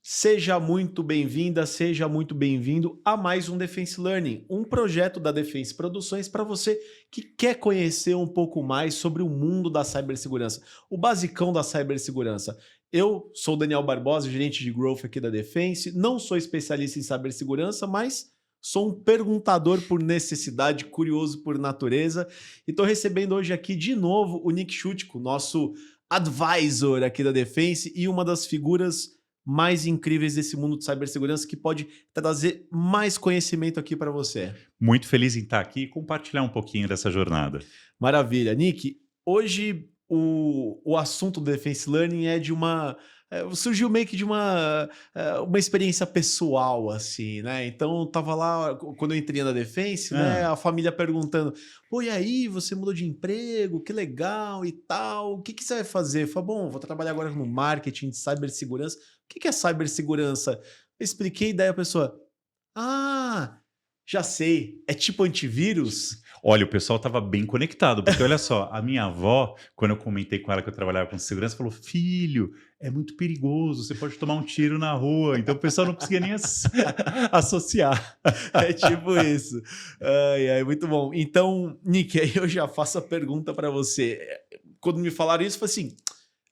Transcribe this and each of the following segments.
Seja muito bem-vinda, seja muito bem-vindo a mais um Defense Learning, um projeto da Defense Produções para você que quer conhecer um pouco mais sobre o mundo da cibersegurança, o basicão da cibersegurança. Eu sou o Daniel Barbosa, gerente de growth aqui da Defense, não sou especialista em cibersegurança, mas sou um perguntador por necessidade, curioso por natureza, e estou recebendo hoje aqui de novo o Nick Schutko, nosso advisor aqui da Defense e uma das figuras mais incríveis desse mundo de cibersegurança que pode trazer mais conhecimento aqui para você. Muito feliz em estar aqui e compartilhar um pouquinho dessa jornada. Maravilha. Nick, hoje o assunto do Defense Learning é de uma... surgiu meio que de uma experiência pessoal, assim, né? Então, eu tava lá, quando eu entrei na Defense, né? Hã. A família perguntando, pô, e aí, você mudou de emprego? Que legal e tal. O que que você vai fazer? Eu falei, bom, vou trabalhar agora no marketing de cibersegurança. O que que é cibersegurança? Eu expliquei, daí a pessoa, ah, já sei, é tipo antivírus? Olha, o pessoal estava bem conectado, porque olha só, a minha avó, quando eu comentei com ela que eu trabalhava com segurança, falou: "Filho, é muito perigoso, você pode tomar um tiro na rua". Então o pessoal não conseguia nem associar. É tipo isso. Ai, ai, muito bom. Então, Nick, aí eu já faço a pergunta para você. Quando me falaram isso, eu falei assim: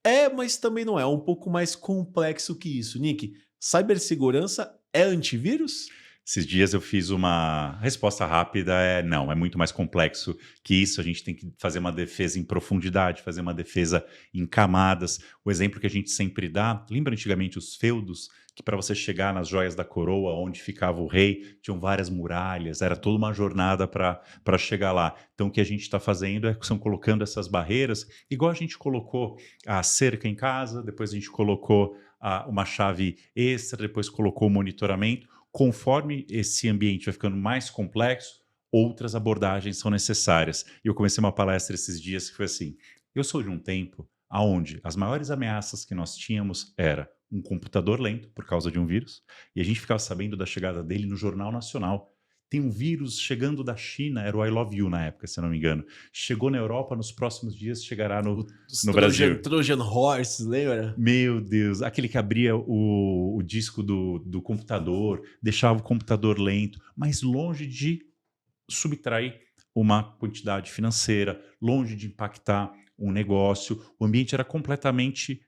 é, mas também não é. É um pouco mais complexo que isso. Nick, cibersegurança é antivírus? Esses dias eu fiz uma resposta rápida não, é muito mais complexo que isso, a gente tem que fazer uma defesa em profundidade, fazer uma defesa em camadas. O exemplo que a gente sempre dá, lembra antigamente os feudos, que para você chegar nas joias da coroa, onde ficava o rei, tinham várias muralhas, era toda uma jornada para chegar lá. Então o que a gente está fazendo são colocando essas barreiras, igual a gente colocou a cerca em casa, depois a gente colocou uma chave extra, depois colocou o monitoramento. Conforme esse ambiente vai ficando mais complexo, outras abordagens são necessárias. E eu comecei uma palestra esses dias que foi assim: eu sou de um tempo onde as maiores ameaças que nós tínhamos era um computador lento por causa de um vírus, e a gente ficava sabendo da chegada dele no Jornal Nacional. Tem um vírus chegando da China, era o I Love You na época, se eu não me engano. Chegou na Europa, nos próximos dias chegará Os no Brasil. Trojan Horse, lembra? Meu Deus, aquele que abria o disco do computador, deixava o computador lento, mas longe de subtrair uma quantidade financeira, longe de impactar um negócio, o ambiente era completamente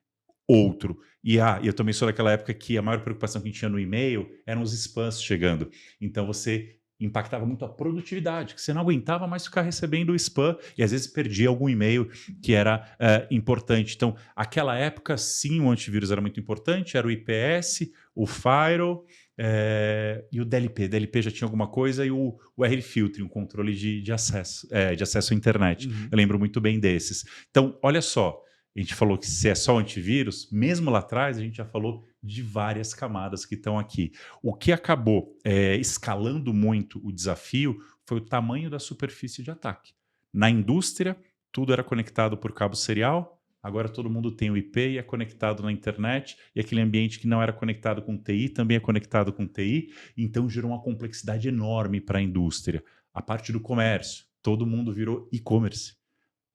outro. E eu também sou daquela época que a maior preocupação que a gente tinha no e-mail eram os spams chegando. Então você impactava muito a produtividade, que você não aguentava mais ficar recebendo o spam e às vezes perdia algum e-mail que era importante. Então, aquela época, sim, o antivírus era muito importante, era o IPS, o Firewall e o DLP. DLP já tinha alguma coisa e o RFiltering, um controle de acesso, de acesso à internet. Uhum. Eu lembro muito bem desses. Então, olha só, a gente falou que se é só antivírus, mesmo lá atrás a gente já falou de várias camadas que estão aqui. O que acabou escalando muito o desafio foi o tamanho da superfície de ataque. Na indústria, tudo era conectado por cabo serial, agora todo mundo tem o IP e é conectado na internet, e aquele ambiente que não era conectado com TI também é conectado com TI, então gerou uma complexidade enorme para a indústria. A parte do comércio, todo mundo virou e-commerce.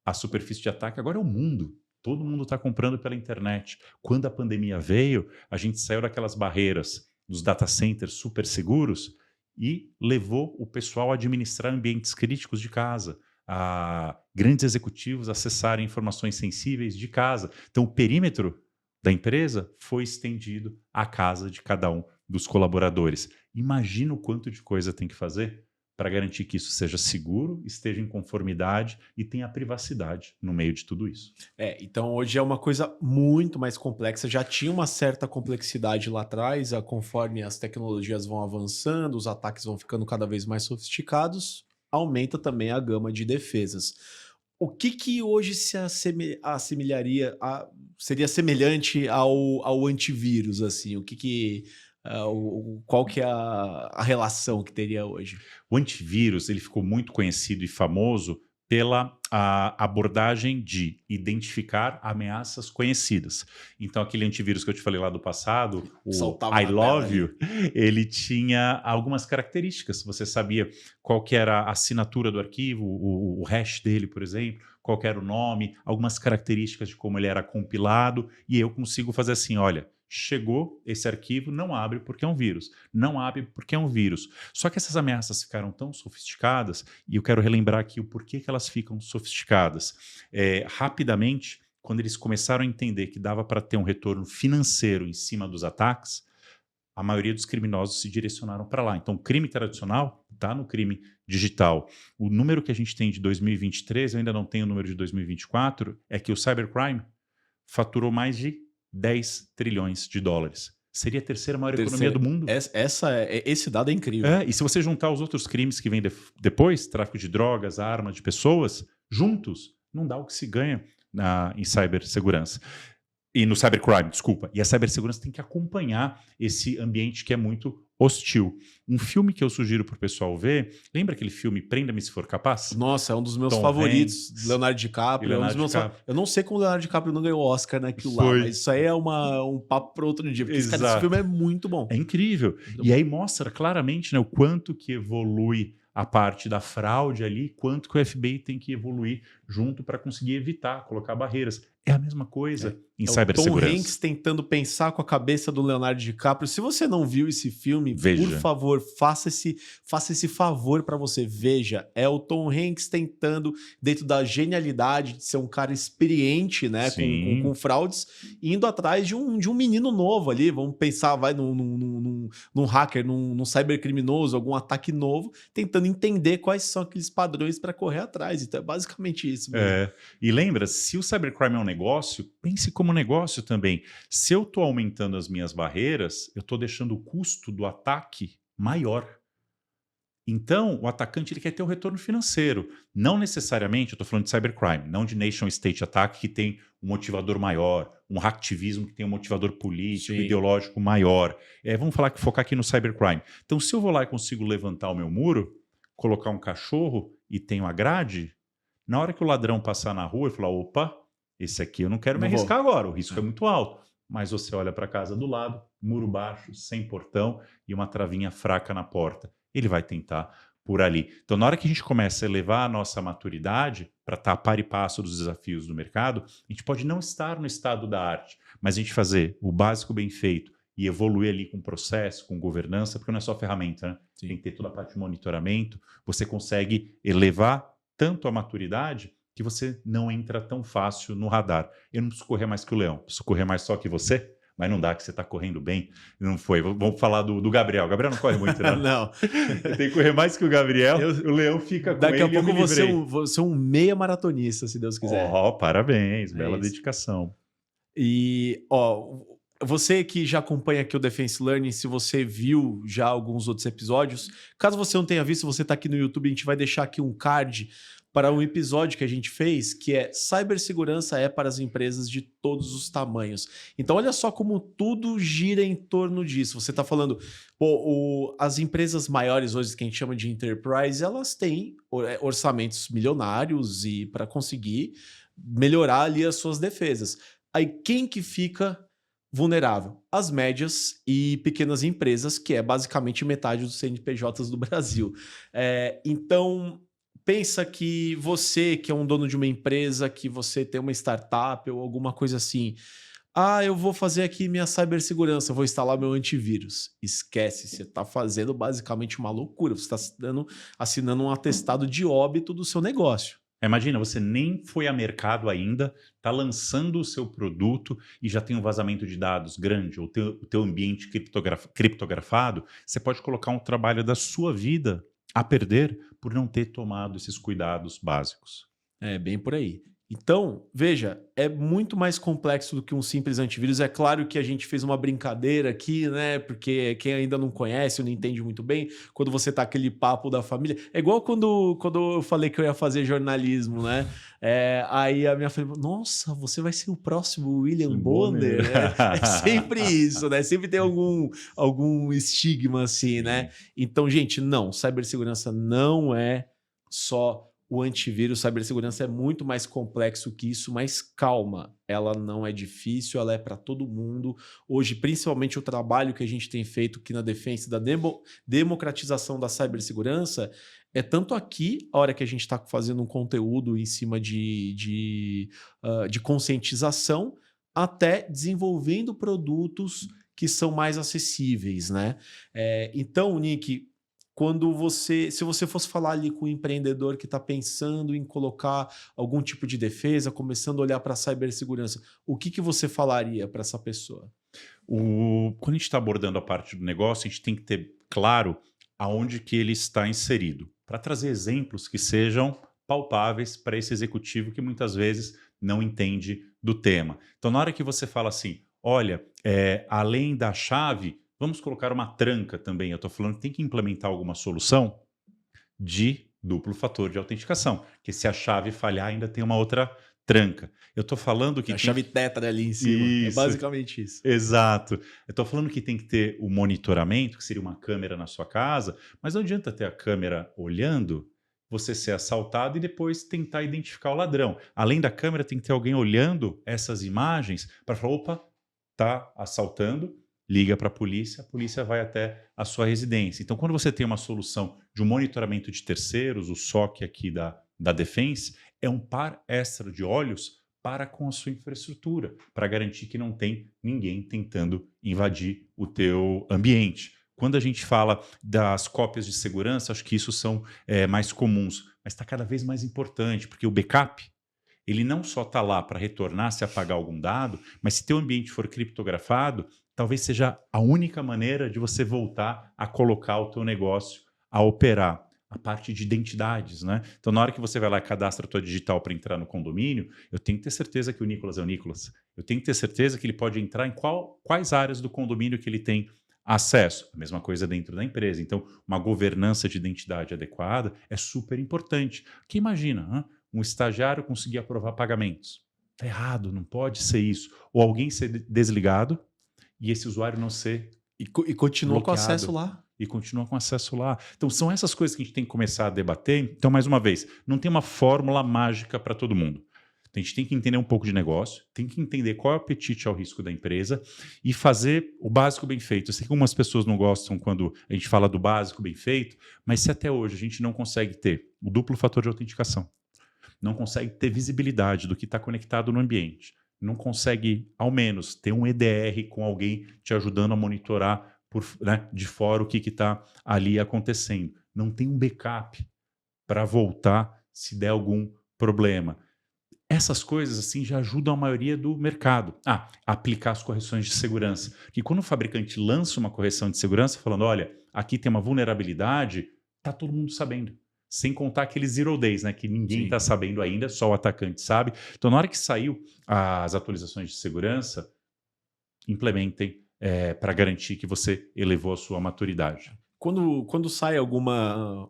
A superfície de ataque agora é o mundo. Todo mundo está comprando pela internet. Quando a pandemia veio, a gente saiu daquelas barreiras dos data centers super seguros e levou o pessoal a administrar ambientes críticos de casa, a grandes executivos acessarem informações sensíveis de casa. Então, o perímetro da empresa foi estendido à casa de cada um dos colaboradores. Imagina o quanto de coisa tem que fazer para garantir que isso seja seguro, esteja em conformidade e tenha privacidade no meio de tudo isso. Então hoje é uma coisa muito mais complexa. Já tinha uma certa complexidade lá atrás, conforme as tecnologias vão avançando, os ataques vão ficando cada vez mais sofisticados, aumenta também a gama de defesas. O que que hoje se assemelharia seria semelhante ao antivírus, assim? O que que qual que é a relação que teria hoje? O antivírus ele ficou muito conhecido e famoso pela abordagem de identificar ameaças conhecidas. Então, aquele antivírus que eu te falei lá do passado, o Saltava I na tela Love ali. You, ele tinha algumas características. Você sabia qual que era a assinatura do arquivo, o hash dele, por exemplo, qual que era o nome, algumas características de como ele era compilado, e eu consigo fazer assim, olha, chegou esse arquivo, não abre porque é um vírus. Não abre porque é um vírus. Só que essas ameaças ficaram tão sofisticadas, e eu quero relembrar aqui o porquê que elas ficam sofisticadas. Rapidamente, quando eles começaram a entender que dava para ter um retorno financeiro em cima dos ataques, a maioria dos criminosos se direcionaram para lá. Então, o crime tradicional está no crime digital. O número que a gente tem de 2023, eu ainda não tenho o número de 2024, é que o cybercrime faturou mais de 10 trilhões de dólares. Seria a terceira maior economia do mundo. Esse dado é incrível. E se você juntar os outros crimes que vêm depois, tráfico de drogas, armas, de pessoas, juntos, não dá o que se ganha em cibersegurança. E no cybercrime, desculpa. E a cibersegurança tem que acompanhar esse ambiente que é muito hostil. Um filme que eu sugiro para o pessoal ver, lembra aquele filme Prenda-me se for capaz? Nossa, é um dos meus Tom favoritos. Hanks, Leonardo DiCaprio. Eu não sei como o Leonardo DiCaprio não ganhou Oscar naquilo lá, mas isso aí é um papo para outro dia. Porque esse filme é muito bom. É incrível. E aí mostra claramente, né, o quanto que evolui a parte da fraude ali, quanto que o FBI tem que evoluir junto para conseguir evitar, colocar barreiras. É a mesma coisa em cibersegurança. Tom Hanks tentando pensar com a cabeça do Leonardo DiCaprio. Se você não viu esse filme, veja. Por favor, faça esse favor para você. Veja, é o Tom Hanks tentando, dentro da genialidade de ser um cara experiente, né, com fraudes, indo atrás de um menino novo ali. Vamos pensar, vai num hacker, num cybercriminoso, algum ataque novo, tentando entender quais são aqueles padrões para correr atrás. Então é basicamente isso mesmo. E lembra, se o cybercrime é um negócio, pense como negócio também. Se eu estou aumentando as minhas barreiras, eu estou deixando o custo do ataque maior. Então, o atacante ele quer ter um retorno financeiro. Não necessariamente, eu estou falando de cybercrime, não de nation state attack que tem um motivador maior, um hacktivismo que tem um motivador político, ideológico maior. Vamos focar aqui no cybercrime. Então, se eu vou lá e consigo levantar o meu muro, colocar um cachorro e tenho a grade, na hora que o ladrão passar na rua e falar, opa, esse aqui eu não quero me arriscar agora, o risco é muito alto. Mas você olha para a casa do lado, muro baixo, sem portão e uma travinha fraca na porta. Ele vai tentar por ali. Então, na hora que a gente começa a elevar a nossa maturidade para estar a par e passo dos desafios do mercado, a gente pode não estar no estado da arte, mas a gente fazer o básico bem feito e evoluir ali com processo, com governança, porque não é só ferramenta, né? Tem que ter toda a parte de monitoramento. Você consegue elevar tanto a maturidade que você não entra tão fácil no radar. Eu não preciso correr mais que o leão, preciso correr mais só que você, mas não dá, que você está correndo bem. Não foi. Vamos falar do Gabriel. O Gabriel não corre muito, não. Não. Eu tenho que correr mais que o Gabriel, o leão fica com daqui ele. Daqui a pouco você é um meia maratonista, se Deus quiser. Parabéns, bela dedicação. E, você que já acompanha aqui o Defense Learning, se você viu já alguns outros episódios, caso você não tenha visto, você está aqui no YouTube, a gente vai deixar aqui um card para um episódio que a gente fez, que é cibersegurança é para as empresas de todos os tamanhos. Então, olha só como tudo gira em torno disso. Você está falando, as empresas maiores hoje, que a gente chama de enterprise, elas têm orçamentos milionários e para conseguir melhorar ali as suas defesas. Aí, quem que fica vulnerável? As médias e pequenas empresas, que é basicamente metade dos CNPJs do Brasil. Então, pensa que você, que é um dono de uma empresa, que você tem uma startup ou alguma coisa assim, eu vou fazer aqui minha cibersegurança, vou instalar meu antivírus. Esquece, você está fazendo basicamente uma loucura, você está assinando um atestado de óbito do seu negócio. Imagina, você nem foi a mercado ainda, está lançando o seu produto e já tem um vazamento de dados grande, ou o teu ambiente criptografado, você pode colocar um trabalho da sua vida a perder por não ter tomado esses cuidados básicos. É bem por aí. Então, veja, é muito mais complexo do que um simples antivírus. É claro que a gente fez uma brincadeira aqui, né? Porque quem ainda não conhece ou não entende muito bem, quando você tá aquele papo da família... É igual quando eu falei que eu ia fazer jornalismo, né? Aí a minha família falou, nossa, você vai ser o próximo William Bonner? É sempre isso, né? Sempre tem algum estigma assim, né? Então, gente, não. Cibersegurança não é só... O antivírus, cibersegurança é muito mais complexo que isso, mas calma, ela não é difícil, ela é para todo mundo. Hoje, principalmente o trabalho que a gente tem feito aqui na defesa da democratização da cibersegurança, é tanto aqui, a hora que a gente está fazendo um conteúdo em cima de conscientização, até desenvolvendo produtos que são mais acessíveis, né? Então, Nick, se você fosse falar ali com um empreendedor que está pensando em colocar algum tipo de defesa, começando a olhar para a cibersegurança, o que você falaria para essa pessoa? Quando a gente está abordando a parte do negócio, a gente tem que ter claro aonde que ele está inserido, para trazer exemplos que sejam palpáveis para esse executivo que muitas vezes não entende do tema. Então, na hora que você fala assim, olha, além da chave, vamos colocar uma tranca também. Eu estou falando que tem que implementar alguma solução de duplo fator de autenticação, que se a chave falhar ainda tem uma outra tranca. Eu estou falando que A chave tetra ali em cima. É Isso. basicamente isso. Exato. Eu estou falando que tem que ter o monitoramento, que seria uma câmera na sua casa, mas não adianta ter a câmera olhando, você ser assaltado e depois tentar identificar o ladrão. Além da câmera, tem que ter alguém olhando essas imagens para falar, opa, tá assaltando, liga para a polícia vai até a sua residência. Então, quando você tem uma solução de um monitoramento de terceiros, o SOC aqui da Defense, é um par extra de olhos para com a sua infraestrutura, para garantir que não tem ninguém tentando invadir o teu ambiente. Quando a gente fala das cópias de segurança, acho que isso são mais comuns, mas está cada vez mais importante, porque o backup, ele não só está lá para retornar se apagar algum dado, mas se teu ambiente for criptografado, talvez seja a única maneira de você voltar a colocar o teu negócio a operar. A parte de identidades, né? Então, na hora que você vai lá e cadastra a tua digital para entrar no condomínio, eu tenho que ter certeza que o Nicolas é o Nicolas. Eu tenho que ter certeza que ele pode entrar em quais áreas do condomínio que ele tem acesso. A mesma coisa dentro da empresa. Então, uma governança de identidade adequada é super importante. Porque imagina, um estagiário conseguir aprovar pagamentos. Está errado, não pode ser isso. Ou alguém ser desligado e esse usuário não ser E continua com acesso lá. E continua com acesso lá. Então, são essas coisas que a gente tem que começar a debater. Então, mais uma vez, não tem uma fórmula mágica para todo mundo. Então, a gente tem que entender um pouco de negócio, tem que entender qual é o apetite ao risco da empresa e fazer o básico bem feito. Eu sei que algumas pessoas não gostam quando a gente fala do básico bem feito, mas se até hoje a gente não consegue ter o duplo fator de autenticação, não consegue ter visibilidade do que está conectado no ambiente, não consegue, ao menos, ter um EDR com alguém te ajudando a monitorar de fora o que está ali acontecendo. Não tem um backup para voltar se der algum problema. Essas coisas assim já ajudam a maioria do mercado a aplicar as correções de segurança. Que quando o fabricante lança uma correção de segurança falando, olha, aqui tem uma vulnerabilidade, está todo mundo sabendo. Sem contar aqueles zero days, né, que ninguém está sabendo ainda, só o atacante sabe. Então, na hora que saiu as atualizações de segurança, implementem para garantir que você elevou a sua maturidade. Quando sai alguma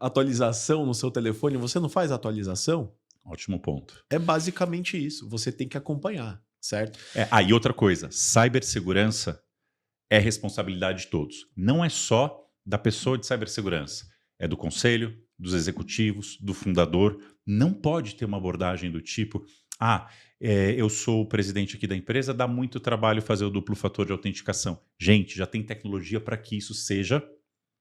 atualização no seu telefone, você não faz atualização? Ótimo ponto. É basicamente isso. Você tem que acompanhar, certo? E outra coisa, cibersegurança é responsabilidade de todos. Não é só da pessoa de cibersegurança. É do conselho, dos executivos, do fundador. Não pode ter uma abordagem do tipo, eu sou o presidente aqui da empresa, dá muito trabalho fazer o duplo fator de autenticação. Gente, já tem tecnologia para que isso seja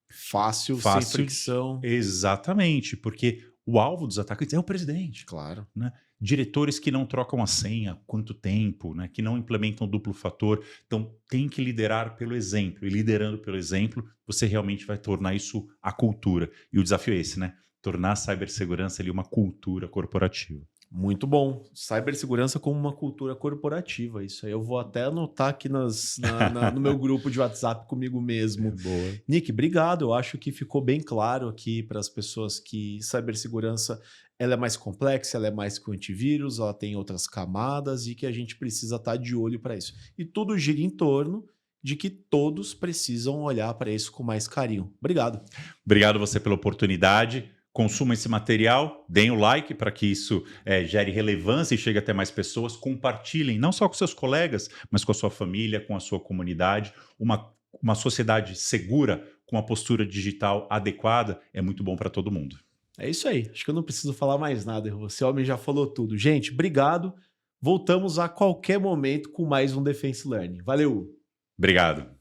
fácil, sem fricção. Exatamente, porque o alvo dos atacantes é o presidente. Claro. Né? Diretores que não trocam a senha há quanto tempo, né? Que não implementam duplo fator. Então, tem que liderar pelo exemplo. E liderando pelo exemplo, você realmente vai tornar isso a cultura. E o desafio é esse, né? Tornar a cibersegurança ali uma cultura corporativa. Muito bom. Cibersegurança como uma cultura corporativa. Isso aí eu vou até anotar aqui no meu grupo de WhatsApp comigo mesmo. Boa. Nick, obrigado. Eu acho que ficou bem claro aqui para as pessoas que cibersegurança ela é mais complexa, ela é mais que o antivírus, ela tem outras camadas e que a gente precisa estar de olho para isso. E tudo gira em torno de que todos precisam olhar para isso com mais carinho. Obrigado. Obrigado você pela oportunidade. Consumam esse material, deem o like para que isso gere relevância e chegue até mais pessoas. Compartilhem, não só com seus colegas, mas com a sua família, com a sua comunidade. Uma sociedade segura, com uma postura digital adequada, é muito bom para todo mundo. É isso aí. Acho que eu não preciso falar mais nada. Você, homem, já falou tudo. Gente, obrigado. Voltamos a qualquer momento com mais um Defense Learning. Valeu! Obrigado.